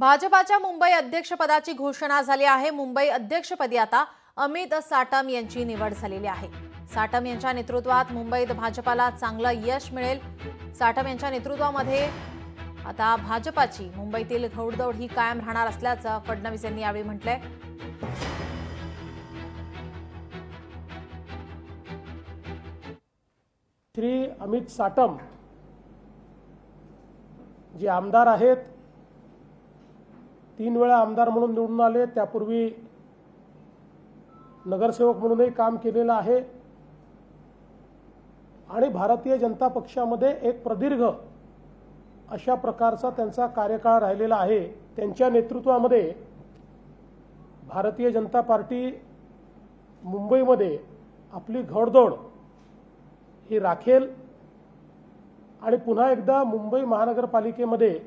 भाजपाच्या मुंबई अध्यक्षपदाची घोषणा झाली आहे। मुंबई अध्यक्षपदी आता अमित साटम यांची निवड झालेली आहे। साटम यांच्या नेतृत्वात मुंबईत भाजपाला चांगलं यश मिळेल। साटम यांच्या नेतृत्वामध्ये आता भाजपाची मुंबईतील घोडदौड ही कायम राहणार असल्याचं फडणवीस यांनी यावेळी म्हटलंय। श्री अमित साटम जे आमदार आहेत, 3 वेळा आमदार म्हणून निवडून आले, त्यापूर्वी नगरसेवक म्हणूनही काम केलेलं आहे आणि भारतीय जनता पक्षामध्ये एक प्रदीर्घ अशा प्रकारचा त्यांचा कार्यकाळ राहिलेला आहे। त्यांच्या नेतृत्वामध्ये भारतीय जनता पार्टी मुंबईमध्ये आपली घोडदौड ही राखेल आणि पुन्हा एकदा मुंबई महानगरपालिकेमध्ये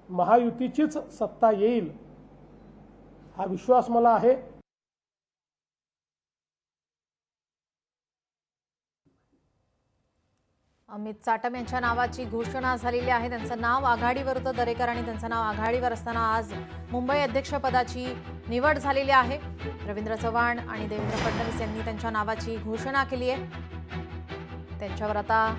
महायुतीचीच सत्ता येईल हा विश्वास मला आहे। अमित साटम यांच्या नावाची घोषणा झालेली आहे। त्यांचं नाव आघाडीवर होतं, दरेकर आणि त्यांचं नाव आघाडीवर असताना आज मुंबई अध्यक्षपदाची निवड झालेली आहे। रवींद्र चव्हाण आणि देवेंद्र फडणवीस यांनी त्यांच्या नावाची घोषणा केली आहे। त्यांच्यावर आता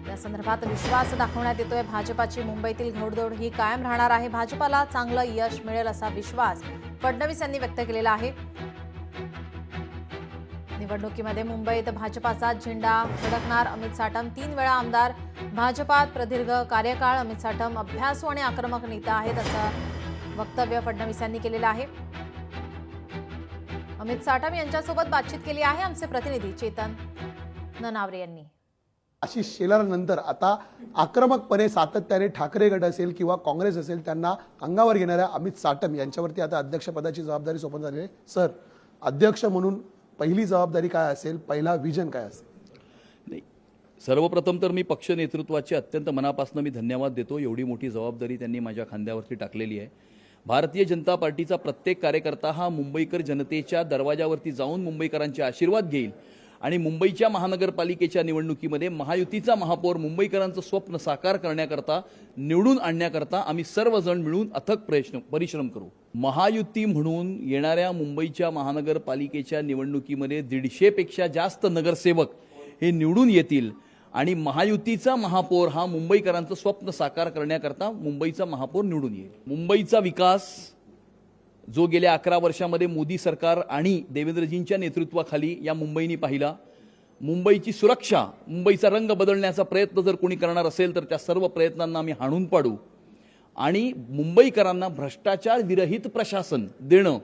या संदर्भात विश्वास दाखवण्यात येतोय। भाजपाची मुंबईतील घोडदौड ही कायम राहणार आहे। भाजपाला चांगलं यश मिळेल असा विश्वास फडणवीस यांनी व्यक्त केलेला आहे। निवडणुकीमध्ये मुंबईत भाजपाचा झेंडा फडकणार। अमित साटम 3 वेळा आमदार, भाजपात प्रदीर्घ कार्यकाळ। अमित साटम अभ्यासू आणि आक्रमक नेता आहेत असं वक्तव्य फडणवीस यांनी केलेलं आहे। अमित साटम यांच्यासोबत बातचीत केली आहे आमचे प्रतिनिधी चेतन ननावरे यांनी। आशिष शेलारनंतर आता आक्रमकपणे सातत्याने ठाकरे गट असेल किंवा काँग्रेस असेल त्यांना अंगावर घेणाऱ्या अमित साटम यांच्यावरती आता अध्यक्षपदाची जबाबदारी सोपवण्यात आली आहे। सर, अध्यक्ष म्हणून पहिली जबाबदारी काय असेल, पहिला विजन काय असेल? नाही, सर्वप्रथम तर मी पक्ष नेतृत्वाचे अत्यंत मनापासून मी धन्यवाद देतो। एवढी मोठी जबाबदारी त्यांनी माझ्या खांद्यावरती टाकलेली आहे। भारतीय जनता पार्टीचा प्रत्येक कार्यकर्ता हा मुंबईकर जनतेच्या दरवाजावरती जाऊन मुंबईकरांचे आशीर्वाद घेईल आणि मुंबईच्या महानगरपालिकेच्या निवडणुकीमध्ये महायुतीचा महापौर मुंबईकरांचं स्वप्न साकार करण्याकरता, निवडून आणण्याकरता आम्ही सर्वजण मिळून अथक परिश्रम करू। महायुती म्हणून येणाऱ्या मुंबईच्या महानगरपालिकेच्या निवडणुकीमध्ये 150 पेक्षा जास्त नगरसेवक हे निवडून येतील आणि महायुतीचा महापौर हा मुंबईकरांचं स्वप्न साकार करण्याकरता मुंबईचा महापौर निवडून येईल। मुंबईचा विकास जो गेल्या 11 वर्षामध्ये मोदी सरकार आणि देवेंद्रजींच्या नेतृत्वाखाली या मुंबईने पाहिला, मुंबईची सुरक्षा, मुंबईचा रंग बदलण्याचा प्रयत्न जर कोणी करणार असेल तर त्या सर्व प्रयत्नांना आम्ही हाणून पाडू आणि मुंबईकरांना भ्रष्टाचार विरहित प्रशासन देणं,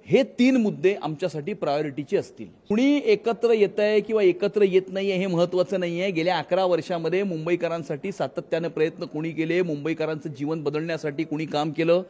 हे 3 मुद्दे आमच्यासाठी प्रायोरिटीचे असतील। कुणी एकत्र येत आहे किंवा एकत्र येत नाही हे महत्त्वाचं नाही आहे। गेल्या 11 वर्षामध्ये मुंबईकरांसाठी सातत्याने प्रयत्न कोणी केले, मुंबईकरांचं जीवन बदलण्यासाठी कोणी काम केलं,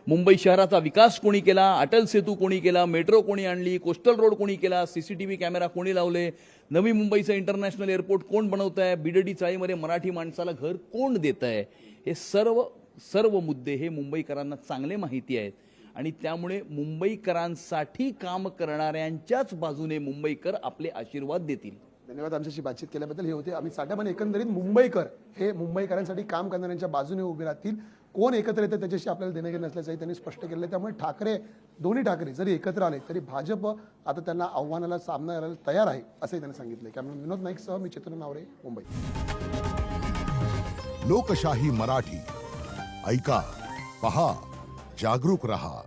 मुंबई शहराचा विकास कोणी केला, अटल सेतू कोणी केला, मेट्रो कोणी आणली, कोस्टल रोड कोणी केला, CCTV कॅमेरा कोणी लावले, नवी मुंबईचं इंटरनॅशनल एअरपोर्ट कोण बनवत आहे, BDD चाळीमध्ये मराठी माणसाला घर कोण देत आहे, हे सर्व मुद्दे हे मुंबईकरांना चांगले माहिती आहेत आणि त्यामुळे मुंबईकरांसाठी काम करणाऱ्यांच्याच बाजूने मुंबईकर आपले आशीर्वाद देतील। धन्यवाद आमच्याशी बातचीत केल्याबद्दल। हे होते अमित साटम आणि एकंदरीत मुंबईकर हे मुंबईकरांसाठी काम करणाऱ्यांच्या बाजूने उभे राहतील। कोण एकत्र येतं त्याच्याशी आपल्याला देणं घेणं नसल्याचंही त्यांनी स्पष्ट केलं आहे। त्यामुळे दोन्ही ठाकरे जरी एकत्र आले तरी भाजप आता त्यांना आव्हानाला सामना करायला तयार आहे असंही त्यांनी सांगितलं। कॅमेरामॅन विनोद नाईकसह मी चेतन नावरे, मुंबई। लोकशाही मराठी ऐका, पहा, जागरूक रहा।